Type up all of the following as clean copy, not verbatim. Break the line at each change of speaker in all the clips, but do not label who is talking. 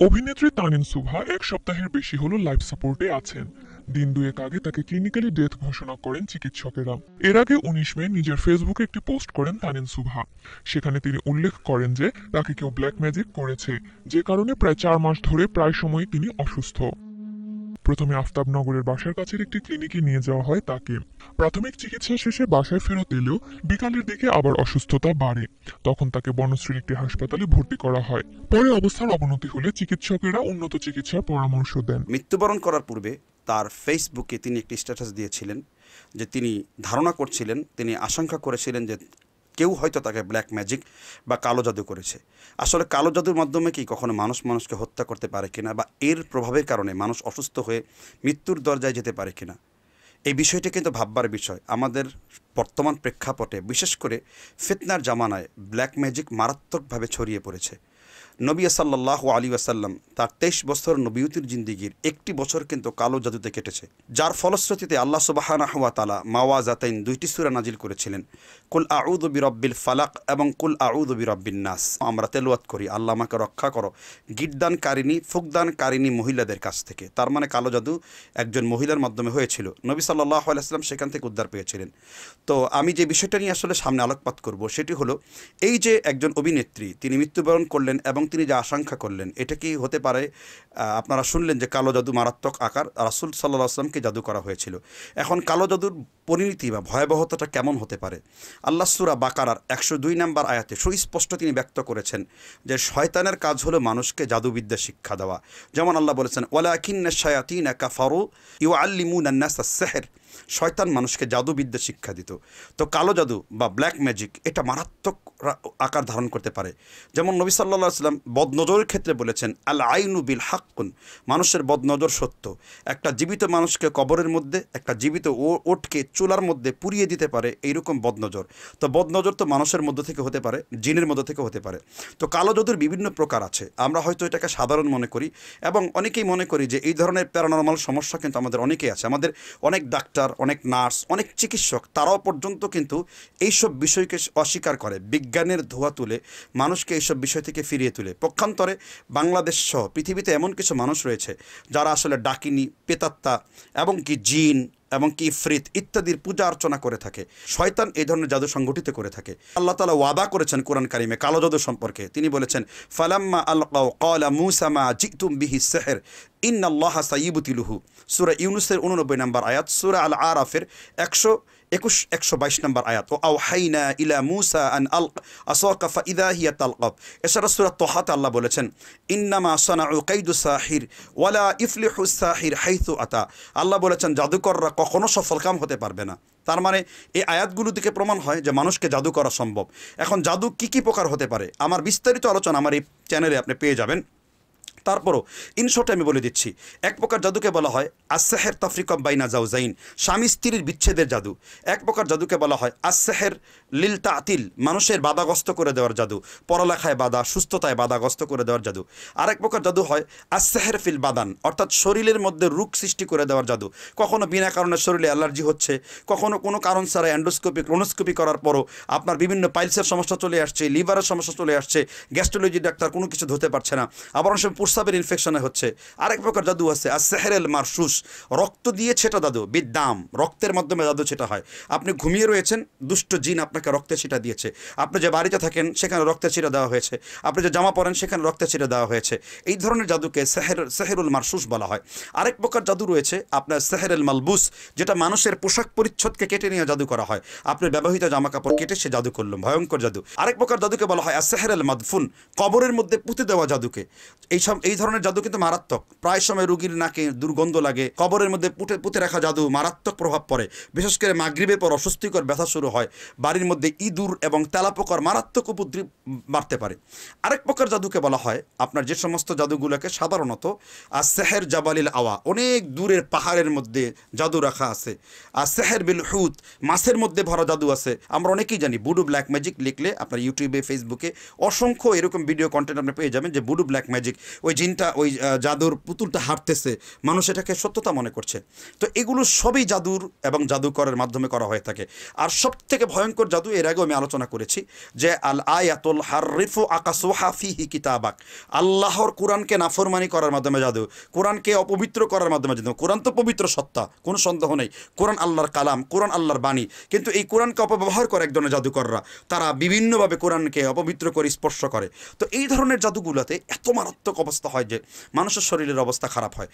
অভিনেত্রী তানিন সুভা এক সপ্তাহের বেশি হলো লাইফ সাপোর্টে আছেন। দিন দুয়েক আগে তাকে ক্লিনিক্যালি ডেথ ঘোষণা করেন চিকিৎসকেরা। এর আগে 19 মে নিজের ফেসবুকে একটি পোস্ট করেন তানিন সুভা। সেখানে তিনি উল্লেখ করেন যে তাকে কেউ ব্ল্যাক ম্যাজিক করেছে, যে কারণে প্রায় 4 মাস ধরে প্রায় সময়ই তিনি অসুস্থ। প্রথমে আফতাবনগরের বাসার কাছের একটি ক্লিনিকে নিয়ে যাওয়া হয় তাকে। প্রাথমিক চিকিৎসা শেষে বাসায় ফেরত এলেও বিকালের দিকে আবার অসুস্থতা বাড়ে। তখন তাকে বনশ্রীর একটি হাসপাতালে ভর্তি করা হয়। পরে অবস্থার অবনতি হলে চিকিৎসকেরা উন্নত চিকিৎসার পরামর্শ দেন।
মৃত্যুবরণ করার পূর্বে তার ফেসবুকে তিনি একটি স্ট্যাটাস দিয়েছিলেন যে তিনি ধারণা করছিলেন, তিনি আশঙ্কা করেছিলেন যে কেউ হয়তো তাকে ব্ল্যাক ম্যাজিক বা কালো জাদু করেছে। আসলে কালো জাদুর মাধ্যমে কি কখনো মানুষ মানুষকে হত্যা করতে পারে কিনা, বা এর প্রভাবের কারণে মানুষ অসুস্থ হয়ে মৃত্যুর দরজায় যেতে পারে কিনা, এই বিষয়টি কিন্তু ভাববার বিষয়। আমাদের বর্তমান প্রেক্ষাপটে বিশেষ করে ফিতনার জামানায় ব্ল্যাক ম্যাজিক মারাত্মকভাবে ছড়িয়ে পড়েছে। নবী সাল্লাল্লাহু আলাইহি ওয়াসাল্লাম তার 23 বছর নবীয়তির জিন্দিগির একটি বছর কিন্তু কালো জাদুতে কেটেছে, যার ফলশ্রুতিতে আল্লাহ সুবহানাহু ওয়া তাআলা মাওয়াজাতাইন 2টি সূরা নাজিল করেছিলেন, কুল আউযু বিরাব্বিল ফালাক এবং কুল আউযু বিরাব্বিন নাস। আমরা তেলাওয়াত করি, আল্লাহ আমাকে রক্ষা করো গিটদানকারিণী ফুকদানকারিণী মহিলাদের কাছ থেকে। তার মানে কালো জাদু একজন মহিলার মাধ্যমে হয়েছিল। নবী সাল্লাল্লাহু আলাইহি ওয়াসাল্লাম সেখান থেকে উদ্ধার পেয়েছিলেন। তো আমি যে বিষয়টা নিয়ে আসলে সামনে আলোকপাত করব সেটি হলো এই যে একজন অভিনেত্রী তিনি মৃত্যুবরণ করলেন এবং তিনি যে আশঙ্কা করলেন, এটা কি হতে পারে? আপনারা শুনলেন যে কালো জাদু মারাত্মক আকার, রাসূল সাল্লাল্লাহু আলাইহি ওয়াসাল্লামকে জাদু করা হয়েছিল। এখন কালো জাদুর পরিণতি বা ভয়াবহতাটা কেমন হতে পারে? আল্লাহ সূরা বাকারার 102 নম্বর আয়াতে সুস্পষ্ট তিনি ব্যক্ত করেছেন যে শয়তানের কাজ হলো মানুষকে জাদুবিদ্যা শিক্ষা দেওয়া। যেমন আল্লাহ বলেছেন, ওয়ালাকিন্নাশ শায়াতিনা কাফারু ইউআল্লিমুনান নাসাস সিহর, শয়তান মানুষকে জাদুবিদ্যা শিক্ষা দিত। তো কালো জাদু বা ব্ল্যাক ম্যাজিক এটা মারাত্মক আকার ধারণ করতে পারে। যেমন নবী সাল্লাল্লাহু আলাইহি ওয়াসাল্লাম বদনজরের ক্ষেত্রে বলেছেন, আল আইনু বিল হাক্কুন, মানুষের বদনজর সত্য। একটা জীবিত মানুষকে কবরের মধ্যে, একটা জীবিত ওটকে চুলার মধ্যে পুড়িয়ে দিতে পারে এইরকম বদনজর। তো বদনজর তো মানুষের মধ্য থেকে হতে পারে, জিনের মধ্য থেকে হতে পারে। তো কালো জাদুর বিভিন্ন প্রকার আছে। আমরা হয়তো এটাকে সাধারণ মনে করি এবং অনেকেই মনে করি যে এই ধরনের প্যারানরমাল সমস্যা কিন্তু আমাদের অনেকেই আছে। আমাদের অনেক ডাক্তার, অনেক নার্স, অনেক চিকিৎসক তারাও পর্যন্ত কিন্তু এইসব বিষয়কে অস্বীকার করে, বিজ্ঞানের ধোঁয়া তুলে মানুষকে এইসব বিষয় থেকে ফিরিয়ে তুলে। পক্ষান্তরে বাংলাদেশ সহ পৃথিবীতে এমন কিছু মানুষ রয়েছে যারা আসলে ডাকিনী, পেতাত্তা এবং কি জিন এবং কি ইফরিত ইত্যাদির পূজা অর্চনা করে থাকে। শয়তান এই ধরনের জাদু সংগঠিত করে থাকে। আল্লাহ তাআলা ওয়াদা করেছেন কোরআন কারিমে কালো জাদু সম্পর্কে। তিনি বলেছেন, ফালাম্মা আলকাউ ক্বালা মূসা মা জিতুম বিহি সিহর ইন্নাল্লাহা সাইয়্যুবতিলুহু। সূরা ইউনূসের 89 নম্বর আয়াত, সূরা আল আরাফের 121-122 নম্বর আয়াত, ও আওহাইনা ইলা মূসা আন আলক আসাকা ফাইদা হিয়া তালকাব। এছাড়া সূরা তাহাতে আল্লাহ বলেছেন, ইন্নামা সানাউ কাইদু সাহির ওয়ালা ইফলিহু সাহির হাইথু আতা। আল্লাহ বলেছেন জাদুকররা কখনো সফলকাম হতে পারবে না। তার মানে এই আয়াতগুলো থেকে প্রমাণ হয় যে মানুষকে জাদু করা সম্ভব। এখন জাদু কি কি প্রকার হতে পারে আমার বিস্তারিত আলোচনা আমার এই চ্যানেলে আপনি পেয়ে যাবেন। তারপরও ইনশর্টে আমি বলে দিচ্ছি, এক প্রকার জাদুকে বলা হয় আসসেহের তাফরিকম বাইনা জাওজাইন, স্বামী স্ত্রীর বিচ্ছেদের জাদু। এক প্রকার জাদুকে বলা হয় আসসেহের লিল তাতিল, মানুষের বাধাগ্রস্ত করে দেওয়ার জাদু, পড়ালেখায় বাধা, সুস্থতায় বাধাগ্রস্ত করে দেওয়ার জাদু। আরেক প্রকার জাদু হয় আসসেহের ফিল বাদান, অর্থাৎ শরীরের মধ্যে রোগ সৃষ্টি করে দেওয়ার জাদু। কখনো বিনা কারণে শরীরে অ্যালার্জি হচ্ছে, কখনো কোনো কারণ ছাড়া অ্যান্ডোস্কোপি ক্লোনোস্কোপি করার পরও আপনার বিভিন্ন পাইলসের সমস্যা চলে আসছে, লিভারের সমস্যা চলে আসছে, গ্যাস্ট্রোলজি ডাক্তার কোনো কিছু ধরতে পারছে না, আবার অনেক সময় প্রস্রাবের ইনফেকশনে হচ্ছে। আরেক প্রকার জাদু আছে আসসেহেরেল মারসুস, রক্ত দিয়ে ছেটা জাদু, বিদ্যাম, রক্তের মাধ্যমে জাদু ছেটা হয়। আপনি ঘুমিয়ে রয়েছেন, দুষ্ট জিন আপনাকে রক্তের ছিটা দিয়েছে। আপনি যে বাড়িতে থাকেন সেখানে রক্তের ছিটা দেওয়া হয়েছে, আপনি যে জামা পরেন সেখানে রক্তের ছিটা দেওয়া হয়েছে। এই ধরনের জাদুকে সেহেরুল মারসুস বলা হয়। আরেক প্রকার জাদু রয়েছে আপনার সেহেরুল মালবুস, যেটা মানুষের পোশাক পরিচ্ছদকে কেটে নিয়ে জাদু করা হয়। আপনি ব্যবহৃত জামা কাপড় কেটে সে জাদু করলাম, ভয়ঙ্কর জাদু। আরেক প্রকার জাদুকে বলা হয় আসসেহেরুল মাদফুন, কবরের মধ্যে পুঁতে দেওয়া জাদুকে। এই ধরনের জাদু কিন্তু মারাত্মক। প্রায় সময় রুগীর নাকে দুর্গন্ধ লাগে, কবরের মধ্যে পুঁতে রাখা জাদু মারাত্মক প্রভাব পড়ে। বিশেষ করে মাগরিবের পর অস্বস্তিকর ব্যথা শুরু হয়, বাড়ির মধ্যে ইঁদুর এবং তেলাপোকার মারাত্মক উপদ্রব বাড়তে পারে। আরেক প্রকার জাদুকে বলা হয় আপনার যে সমস্ত জাদুগুলোকে সাধারণত সেহের জাবালিল আওয়া, অনেক দূরের পাহাড়ের মধ্যে জাদু রাখা আছে। সেহের বিল হুত, মাছের মধ্যে ভরা জাদু আছে। আমরা অনেকেই জানি বুডু ব্ল্যাক ম্যাজিক লিখলে আপনার ইউটিউবে, ফেসবুকে অসংখ্য এরকম ভিডিও কন্টেন্ট আপনি পেয়ে যাবেন যে বুডু ব্ল্যাক ম্যাজিক, ওই জিনটা ওই জাদুর পুতুলটা হাঁটতেছে, মানুষ এটাকে সত্যতা মনে করছে। তো এগুলো সবই জাদুর এবং জাদুকরের মাধ্যমে করা হয়ে থাকে। আর সবথেকে ভয়ঙ্কর জাদু, এর আগেও আমি আলোচনা করেছি যে আল আয়াতুল হাররিফু আকাসুহা ফিহি কিতাবাক, আল্লাহর কোরআনকে নাফরমানি করার মাধ্যমে জাদু, কোরআনকে অপবিত্র করার মাধ্যমে জাদু। কোরআন তো পবিত্র সত্তা, কোনো সন্দেহ নেই, কোরআন আল্লাহর কালাম, কোরআন আল্লাহর বাণী, কিন্তু এই কোরআনকে অপব্যবহার করে এক ধরনের জাদুকররা, তারা বিভিন্নভাবে কোরআনকে অপবিত্র করে স্পর্শ করে। তো এই ধরনের জাদুগুলোতে এত মারাত্মক অবস্থা হয় যে মানুষের শরীরের অবস্থা খারাপ হয়।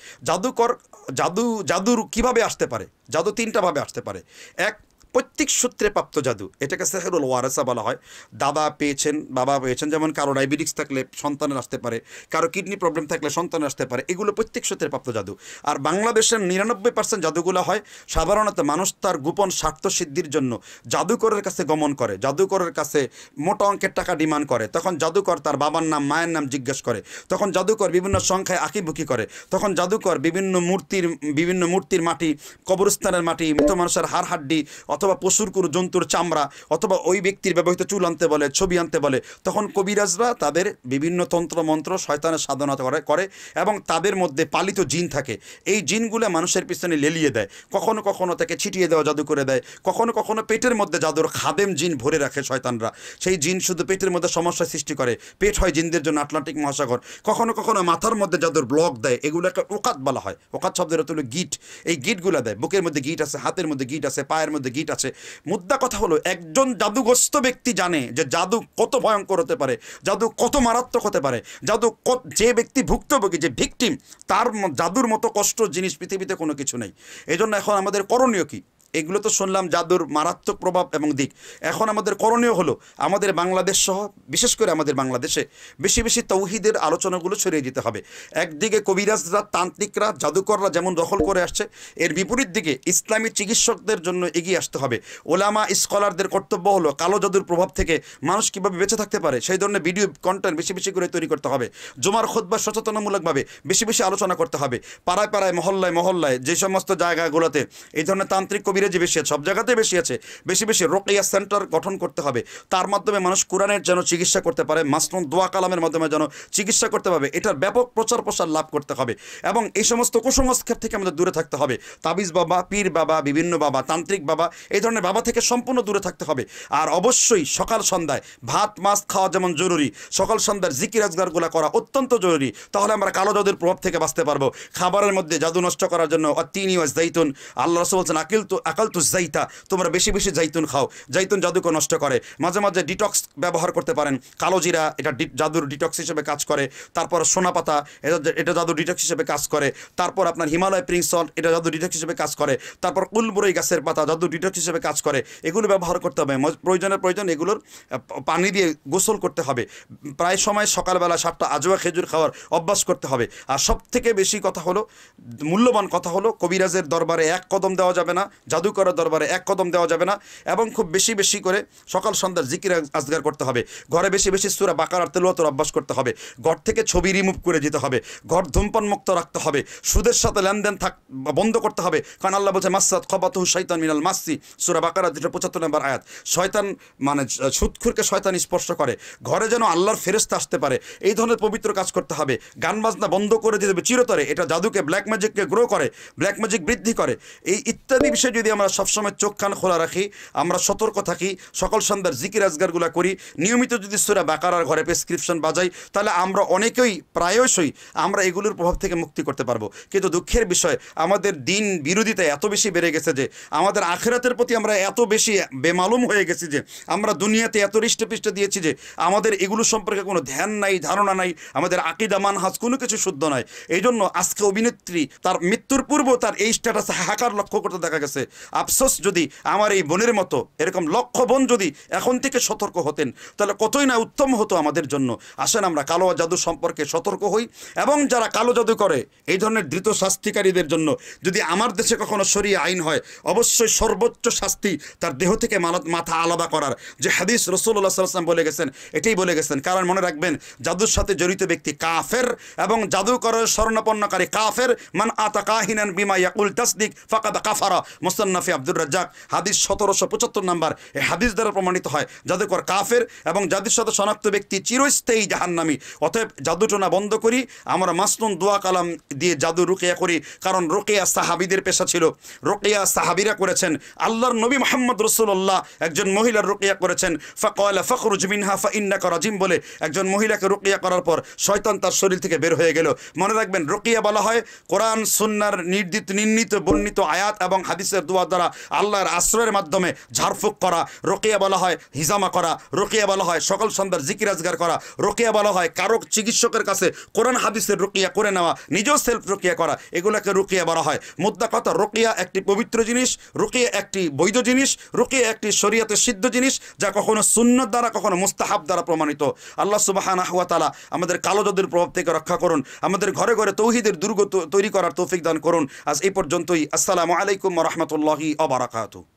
জাদুর কিভাবে আসতে পারে? জাদু তিনটাভাবে আসতে পারে। এক, পৈতৃক সূত্রে প্রাপ্ত জাদু, এটাকে সেহরুল ওয়ারাসা বলা হয়। দাদা পেয়েছেন, বাবা পেয়েছেন, যেমন কারো ডায়াবেটিস থাকলে সন্তানের আসতে পারে, কারো কিডনি প্রবলেম থাকলে সন্তানের আসতে পারে, এগুলো পৈতৃক সূত্রে প্রাপ্ত জাদু। আর বাংলাদেশের 99% জাদুগুলো হয় সাধারণত মানুষ তার গোপন স্বার্থ সিদ্ধির জন্য জাদুকরের কাছে গমন করে, জাদুকরের কাছে মোটা অঙ্কের টাকা ডিমান্ড করে। তখন জাদুকর তার বাবার নাম, মায়ের নাম জিজ্ঞেস করে, তখন জাদুকর বিভিন্ন সংখ্যায় আঁকিবুকি করে, তখন জাদুকর বিভিন্ন মূর্তির মাটি, কবরস্থানের মাটি, মৃত মানুষের হাড় হাড্ডি অথবা পশুর কোনো জন্তুর চামড়া অথবা ওই ব্যক্তির ব্যবহৃত চুল আনতে বলে, ছবি আনতে বলে। তখন কবিরাজরা তাদের বিভিন্ন তন্ত্রমন্ত্র শয়তানের সাধনা করে এবং তাদের মধ্যে পালিত জিন থাকে, এই জিনগুলো মানুষের পিছনে লেলিয়ে দেয়। কখনো কখনো তাকে ছিটিয়ে দেওয়া জাদু করে দেয়, কখনো কখনো পেটের মধ্যে জাদুর খাদেম জিন ভরে রাখে শয়তানরা, সেই জিন শুধু পেটের মধ্যে সমস্যা সৃষ্টি করে, পেট হয় জিনদের জন্য আটলান্টিক মহাসাগর। কখনো কখনো মাথার মধ্যে জাদুর ব্লক দেয়, এগুলো একটা ওকাত বলা হয়, ওকাত শব্দের অর্থ হলো গিট। এই গিটগুলো দেয়, বুকের মধ্যে গিট আছে, হাতের মধ্যে গিট আছে, পায়ের মধ্যে গিট আছে। মুদ্রা কথা হলো, একজন জাদুগ্রস্ত ব্যক্তি জানে যে জাদু কত ভয়ঙ্কর হতে পারে, জাদু কত মারাত্মক হতে পারে, যে ব্যক্তি ভুক্তভোগী, যে ভিকটিম, তার জাদুর মতো কষ্ট জিনিস পৃথিবীতে কোনো কিছু নেই। এই জন্য এখন আমাদের করণীয় কি? এগুলো তো শুনলাম জাদুর মারাত্মক প্রভাব এবং দিক। এখন আমাদের করণীয় হলো আমাদের বাংলাদেশ সহ বিশেষ করে আমাদের বাংলাদেশে বেশি বেশি তৌহিদের আলোচনাগুলো ছড়িয়ে দিতে হবে। একদিকে কবিরাজরা, তান্ত্রিকরা, জাদুকররা যেমন দখল করে আসছে, এর বিপরীত দিকে ইসলামী চিকিৎসকদের জন্য এগিয়ে আসতে হবে। ওলামা স্কলারদের কর্তব্য হলো কালো জাদুর প্রভাব থেকে মানুষ কীভাবে বেঁচে থাকতে পারে সেই ধরনের ভিডিও কন্টেন্ট বেশি বেশি করে তৈরি করতে হবে। জুমার খুতবা সচেতনামূলকভাবে বেশি বেশি আলোচনা করতে হবে। পাড়ায় পাড়ায়, মহল্লায় মহল্লায় যে সমস্ত জায়গাগুলোতে এই ধরনের তান্ত্রিক কবিরাজি বেশি আছে, সব জায়গাতেই বেশি আছে, বেশি বেশি রোকেয়া সেন্টার গঠন করতে হবে। তার মাধ্যমে মানুষ কোরআনের যেন চিকিৎসা করতে পারে, মাসনুন দোয়া কালামের মাধ্যমে যেন চিকিৎসা করতে পারবে, এটার ব্যাপক প্রচার প্রসার লাভ করতে হবে। এবং এই সমস্ত কুসংস্কার থেকে আমাদের দূরে থাকতে হবে। তাবিজ বাবা, পীর বাবা, বিভিন্ন বাবা, তান্ত্রিক বাবা, এই ধরনের বাবা থেকে সম্পূর্ণ দূরে থাকতে হবে। আর অবশ্যই সকাল সন্ধ্যায় ভাত মাছ খাওয়া যেমন জরুরি, সকাল সন্ধ্যার জিকির আজগারগুলো করা অত্যন্ত জরুরি। তাহলে আমরা কালো জাদুর প্রভাব থেকে বাঁচতে পারবো। খাবারের মধ্যে জাদু নষ্ট করার জন্য অতিনি ওয়া জাইতুন, আল্লাহ রাসূল বলছেন আকালতু জাইতা, তোমরা বেশি বেশি জাইতুন খাও, জাইতুন জাদুকে নষ্ট করে। মাঝে মাঝে ডিটক্স ব্যবহার করতে পারেন, কালো জিরা, এটা জাদুর ডিটক্স হিসেবে কাজ করে। তারপর সোনা পাতা, এটা জাদুর ডিটক্স হিসেবে কাজ করে। তারপর আপনার হিমালয় পিঙ্ক সল্ট, এটা জাদুর ডিটক্স হিসেবে কাজ করে। তারপর কুলবুরই গাছের পাতা জাদুর ডিটক্স হিসেবে কাজ করে, এগুলো ব্যবহার করতে হবে। প্রয়োজন এগুলোর পানি দিয়ে গোসল করতে হবে। প্রায় সময় সকালবেলা 7টা আজওয়া খেজুর খাওয়ার অভ্যাস করতে হবে। আর সব থেকে বেশি কথা হলো, মূল্যবান কথা হলো, কবিরাজের দরবারে এক কদম দেওয়া যাবে না, জাদুকরের দরবারে এক কদম দেওয়া যাবে না। এবং খুব বেশি বেশি করে সকাল সন্ধ্যার জিকির আজগার করতে হবে। ঘরে বেশি বেশি সূরা বাকারার তেলাওয়াতের অভ্যাস করতে হবে। ঘর থেকে ছবি রিমুভ করে দিতে হবে। ঘর ধূমপান মুক্ত রাখতে হবে। সুদের সাথে লেনদেন বন্ধ করতে হবে, কারণ আল্লাহ বলছে মাসসাত খাবাতুহু শাইতান মিনাল মাসসি, সূরা বাকারা 275 নম্বর আয়াত। শয়তান মানে সুদখোরকে শয়তান স্পর্শ করে। ঘরে যেন আল্লাহর ফেরেশতা আসতে পারে, এই ধরনের পবিত্র কাজ করতে হবে। গান বাজনা বন্ধ করে দিতে হবে চিরতরে, এটা জাদুকে, ব্ল্যাক ম্যাজিককে গ্রো করে, ব্ল্যাক ম্যাজিক বৃদ্ধি করে। এই ইত্যাদি বিষয় যদি আমরা সবসময় চোখ কান খোলা রাখি, আমরা সতর্ক থাকি, সকাল সন্ধ্যার জিকির আজগারগুলো করি, নিয়মিত যদি সূরা বাকারার ঘরে প্রেসক্রিপশন বাজাই, তাহলে আমরা অনেকেই প্রায়শই আমরা এগুলোর প্রভাব থেকে মুক্তি করতে পারবো। কিন্তু দুঃখের বিষয়, আমাদের দিন বিরোধিতা এত বেশি বেড়ে গেছে যে আমাদের আখিরাতের প্রতি আমরা এত বেশি বেমালুম হয়ে গেছি যে আমরা দুনিয়াতে এত হৃষ্টপৃষ্ট দিয়েছি যে আমাদের এগুলো সম্পর্কে কোনো ধ্যান নাই, ধারণা নাই, আমাদের আকীদা মানহাজ কোনো কিছু শুদ্ধ নয়। এই জন্য আজকে অভিনেত্রী তার মৃত্যুর পূর্ব তার এই স্ট্যাটাসে হাহাকার লক্ষ্য করতে দেখা গেছে। আফসোস, যদি আমার এই বোনের মতো এরকম লক্ষ বোন যদি এখন থেকে সতর্ক হতেন, তাহলে কতই না উত্তম হতো আমাদের জন্য। আসেন আমরা কালো জাদু সম্পর্কে সতর্ক হই, এবং যারা কালো জাদু করে এই ধরনের ধৃত শাস্তিকারীদের জন্য যদি আমার দেশে কখনো শরিয়া আইন হয়, অবশ্যই সর্বোচ্চ শাস্তি তার দেহ থেকে মাথা আলাদা করার যে হাদিস রাসূলুল্লাহ সাল্লাল্লাহু আলাইহি ওয়াসাল্লাম বলে গেছেন, এটাই বলে গেছেন। কারণ মনে রাখবেন, জাদুর সাথে জড়িত ব্যক্তি কাফের, এবং জাদুকরের শরণাপন্নকারী কাফের। মান আতা কাহিনান বিমা ইয়াকুল তাসদিক ফাকাদ কাফারা, মুসলমান মুসান্নাফি আব্দুর রাজ্জাক হাদিস 1775 নাম্বার। এই হাদিস দ্বারা প্রমাণিত হয় জাদুকর কাফের এবং যাদের সাথে শনাক্ত ব্যক্তি চিরস্থায়ী জাহান্নামী। অতএব জাদুটোনা বন্ধ করি, আমরা মাসনুন দোয়া কালাম দিয়ে জাদু রুকিয়া করি, কারণ রুকিয়া সাহাবীদের পেশা ছিল, রুকিয়া সাহাবীরা করেছেন। আল্লাহর নবী মুহাম্মদ রাসূলুল্লাহ একজন মহিলার রুকিয়া করেছেন, ফাকালা ফাখরুজ মিনহা ফাইন্নাকা রাজিম বলে একজন মহিলাকে রুকিয়া করার পর শয়তান তার শরীর থেকে বের হয়ে গেল। মনে রাখবেন, রুকিয়া বলা হয় কোরআন সুন্নাহর নির্ণীত বর্ণিত আয়াত এবং হাদিসের দোয়া দ্বারা আল্লাহর আশ্রয়ের মাধ্যমে ঝাড়ফুঁক করা। রুকিয়া বলা হয় হিজামা করা, রুকিয়া বলা হয় সকাল সন্ধ্যার জিকির আজগার করা, রুকিয়া বলা হয় কারো চিকিৎসকের কাছে কোরআন হাদিসের রুকিয়া করে নেওয়া, নিজেও সেলফ রুকিয়া করা, এগুলোকে রুকিয়া বলা হয়। মুদ্রা কথা, রুকিয়া একটি পবিত্র জিনিস, রুকিয়া একটি বৈধ জিনিস, রুকিয়া একটি শরীয়তে সিদ্ধ জিনিস, যা কখনো সুন্নত দ্বারা কখনো মুস্তাহাব দ্বারা প্রমাণিত। আল্লাহ সুবহানাহু ওয়া তাআলা আমাদের কালো জাদুর প্রভাব থেকে রক্ষা করুন, আমাদের ঘরে ঘরে তৌহিদের দুর্গ তৈরি করার তৌফিক দান করুন। আজ এই পর্যন্তই। আসসালামু আলাইকুম ওয়া রাহমাতুল্লাহি ওয়া বারাকাতুহু।